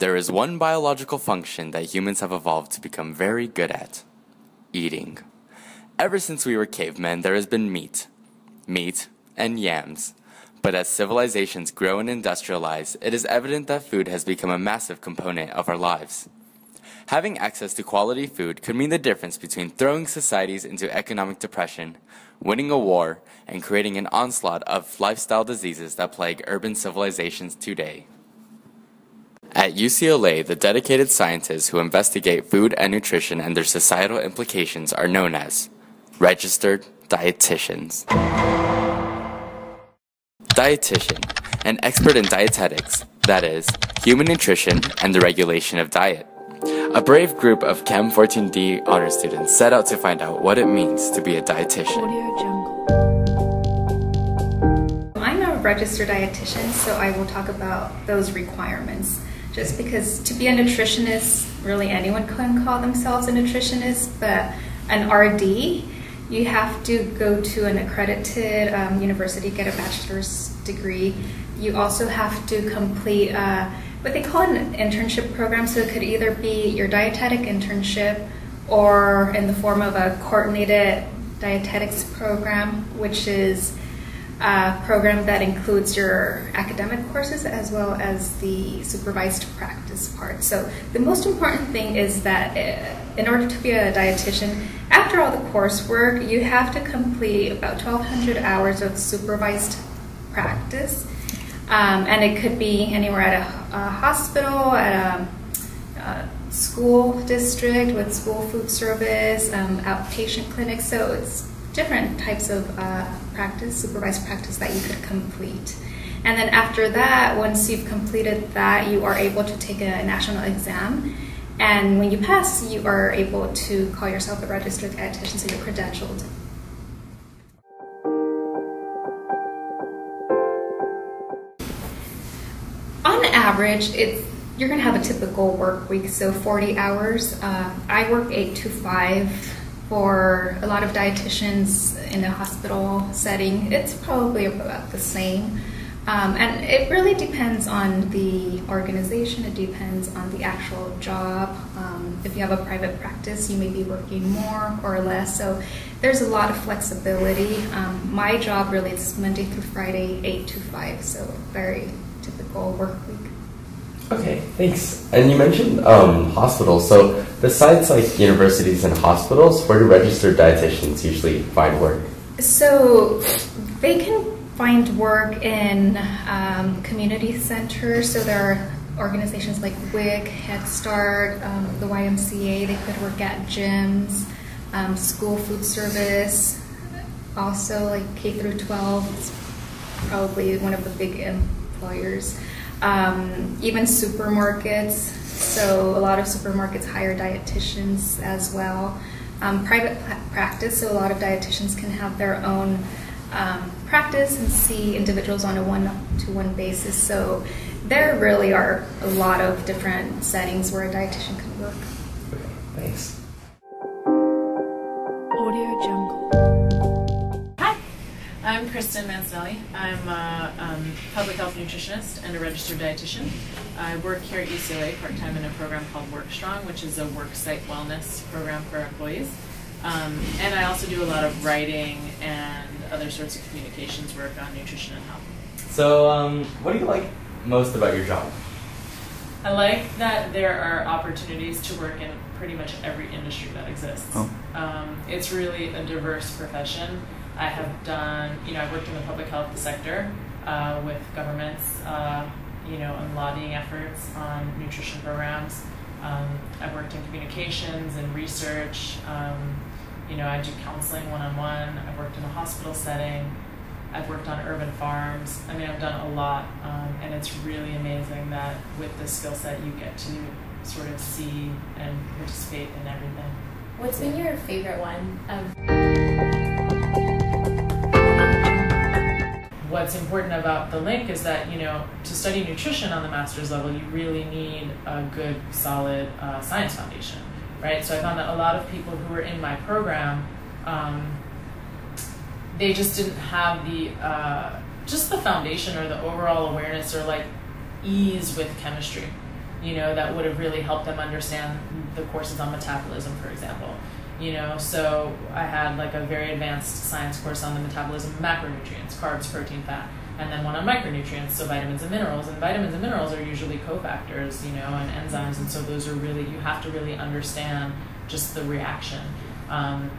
There is one biological function that humans have evolved to become very good at: eating. Ever since we were cavemen, there has been meat, and yams. But as civilizations grow and industrialize, it is evident that food has become a massive component of our lives. Having access to quality food could mean the difference between throwing societies into economic depression, winning a war, and creating an onslaught of lifestyle diseases that plague urban civilizations today. At UCLA, the dedicated scientists who investigate food and nutrition and their societal implications are known as registered dietitians. Dietitian, an expert in dietetics, that is, human nutrition and the regulation of diet. A brave group of Chem 14D honor students set out to find out what it means to be a dietitian. I'm a registered dietitian, so I will talk about those requirements. Just because to be a nutritionist, really anyone can call themselves a nutritionist, but an RD, you have to go to an accredited university, get a bachelor's degree. You also have to complete what they call an internship program, so it could either be your dietetic internship or in the form of a coordinated dietetics program, which is a program that includes your academic courses as well as the supervised practice part. So the most important thing is that in order to be a dietitian, after all the coursework, you have to complete about 1,200 hours of supervised practice. And it could be anywhere at a hospital, at a school district with school food service, outpatient clinics. So it's different types of practice, supervised practice that you could complete. And then after that, once you've completed that, you are able to take a national exam. And when you pass, you are able to call yourself a registered dietitian, so you're credentialed. On average, you're going to have a typical work week, so 40 hours. I work 8 to 5. For a lot of dietitians in a hospital setting, it's probably about the same. And it really depends on the organization, it depends on the actual job. If you have a private practice, you may be working more or less, so there's a lot of flexibility. My job really is Monday through Friday, 8 to 5, so very typical work week. Okay, thanks. And you mentioned hospitals, so besides like universities and hospitals, where do registered dietitians usually find work? So they can find work in community centers, so there are organizations like WIC, Head Start, the YMCA. They could work at gyms, school food service, also like K through 12 is probably one of the big employers. Even supermarkets, so a lot of supermarkets hire dietitians as well. Private practice, so a lot of dietitians can have their own practice and see individuals on a one-to-one basis. So there really are a lot of different settings where a dietitian can work. Okay, thanks. Audio Jungle. I'm Kristen Mancinelli. I'm a public health nutritionist and a registered dietitian. I work here at UCLA part-time in a program called Work Strong, which is a worksite wellness program for employees. And I also do a lot of writing and other sorts of communications work on nutrition and health. So what do you like most about your job? I like that there are opportunities to work in pretty much every industry that exists. Oh. It's really a diverse profession. I have done, I've worked in the public health sector with governments, on lobbying efforts on nutrition programs. I've worked in communications and research. I do counseling one-on-one. I've worked in a hospital setting. I've worked on urban farms. I've done a lot, and it's really amazing that with this skill set you get to sort of see and participate in everything. What's been your favorite one What's important about the link is that, to study nutrition on the master's level, you really need a good, solid science foundation, right? So I found that a lot of people who were in my program, they just didn't have the foundation or the overall awareness or ease with chemistry. that would have really helped them understand the courses on metabolism, for example. So I had like a very advanced science course on the metabolism of macronutrients, carbs, protein, fat, and then one on micronutrients, so vitamins and minerals. And vitamins and minerals are usually cofactors, and enzymes, and so those are really, you have to really understand just the reaction. And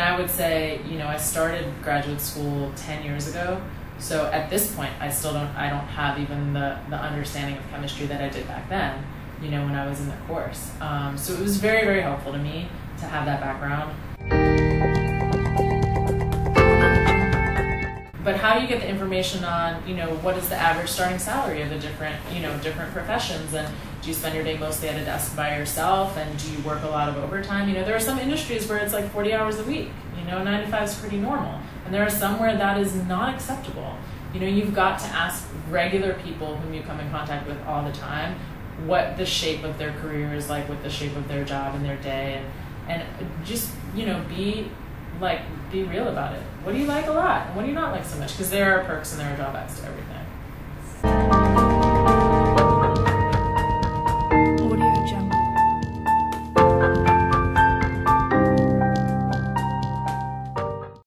I would say, I started graduate school 10 years ago, so at this point, I don't have even the understanding of chemistry that I did back then, when I was in the course. So it was very, very helpful to me to have that background. But how do you get the information on, what is the average starting salary of the different professions? And do you spend your day mostly at a desk by yourself? And do you work a lot of overtime? There are some industries where it's like 40 hours a week. 9 to 5 is pretty normal. And there are some where that is not acceptable. You've got to ask regular people whom you come in contact with all the time what the shape of their career is like, what the shape of their job and their day, and just, be real about it. What do you like a lot? And what do you not like so much? Because there are perks and there are drawbacks to everything.